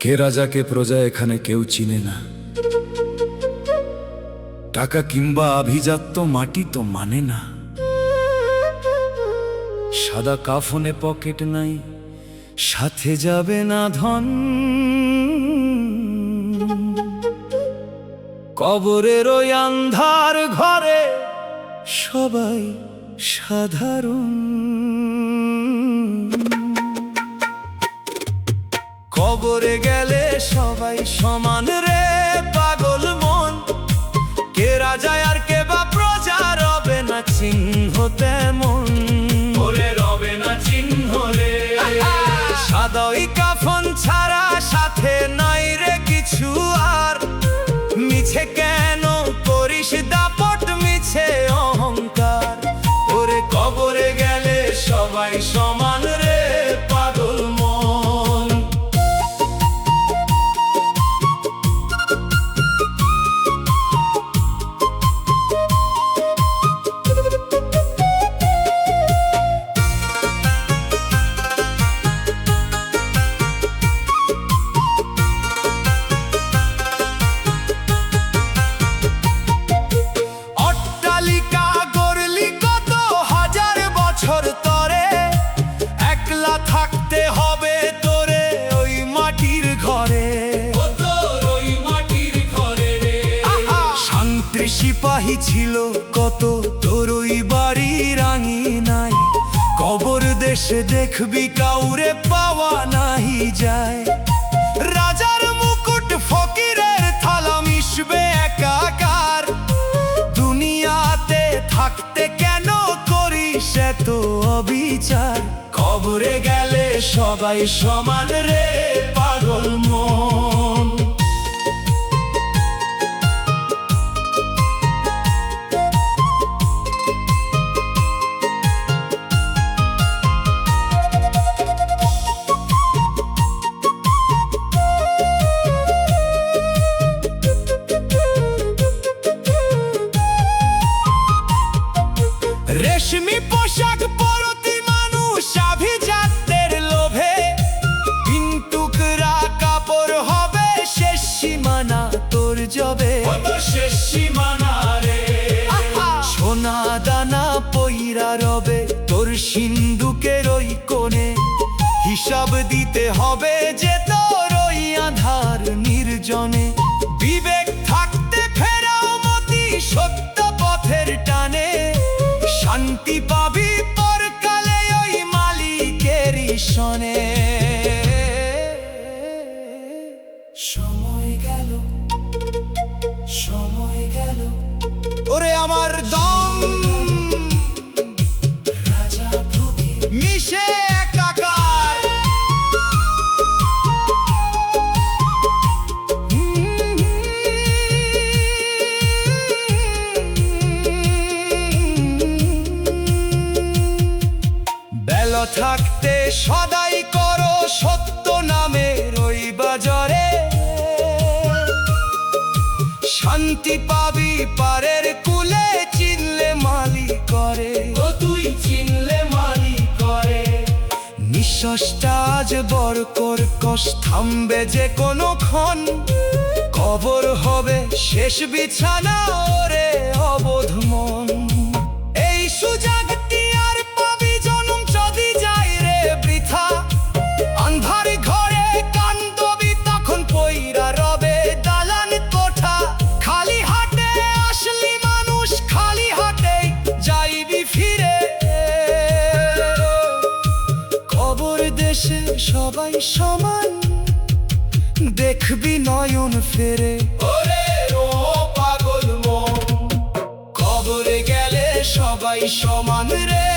কে রাজা কে প্রজা এখানে কেউ চিনে না। টাকা কিংবা আভিজাত্য মাটি তো মানে না। সাদা কাফনে পকেট নাই, সাথে যাবে না ধন। কবরের ওই আন্ধার ঘরে সবাই সাধারণ। কবরে গেলে সবাই সমান রে পাগল মন। কে রাজা আর কে বা প্রজা রবে না চিহ্ন তেমন। রবে না চিহ্ন রে। সাদা ওই কাফন ছাড়া সাথে নাই রে কিছু আর। মিছে কেন করিস দাপট, মিছে অহংকার। ওরে কবরে গেলে সবাই সমান রে পাগল মন। থাকতে হবে তোরে ওই মাটির ঘরে। ওই মাটির ঘরে রে। শান্তি সিপাহী ছিল কত তোর ওই বাড়ির আঙিনায়। কবর দেশে দেখবি কাউরে পাওয়া নাহি যায়। রাজার মুকুট ফকিরের থালা মিশবে একাকার। দুনিয়াতে থাকতে কেন করিস এত অবিচার। কবরে গেলে সবাই সমান রে পাগল মন। রেশমি পোশাক পরতি মানুষ আভিজাত্যের লোভে। পিন্টুকরা কাপড় হবে শেষ সীমানা তোর জবে। শেষ সীমানা রে। সোনা দানা পইরা রবে তোর সিন্দুকের ওই কোণে। হিসাব দিতে হবে যে তোর ওই আধার নির্জনে। বিবেক থাকতে ফেরাও মতি সত্য পথের টানে। শান্তি পাবি পরকালে ওই মালিকেরই সনে। সময় গেল, সময় গেল ওরে আমার দম। রাজা ফকির মিশে একাকার। বেলা থাকতে সদাই করো সত্য নামের ওই বাজারে। শান্তি পাবি পারের কুলে চিনলে মালি করে। তুই চিনলে মালি করে। নিঃশ্বাসটা আজ বড় কর্কশ, থামবে যে কোনো ক্ষণ। কবর হবে শেষ বিছানা ওরে অবোধ মন। এই সুযোগটি আর পাবি জনম যদি যাই রে বৃথা। আন্ধার ঘরে কান্দবি তখন পইরা রবে দালান কোঠা। খালি হাতে আসলি মানুষ, খালি হাতে যাইবি ফিরে। কবর দেশে সবাই সমান, দেখবি নয়ন ফেরে। ওরে ও পাগল মন। কবরে গেলে সবাই সমান রে।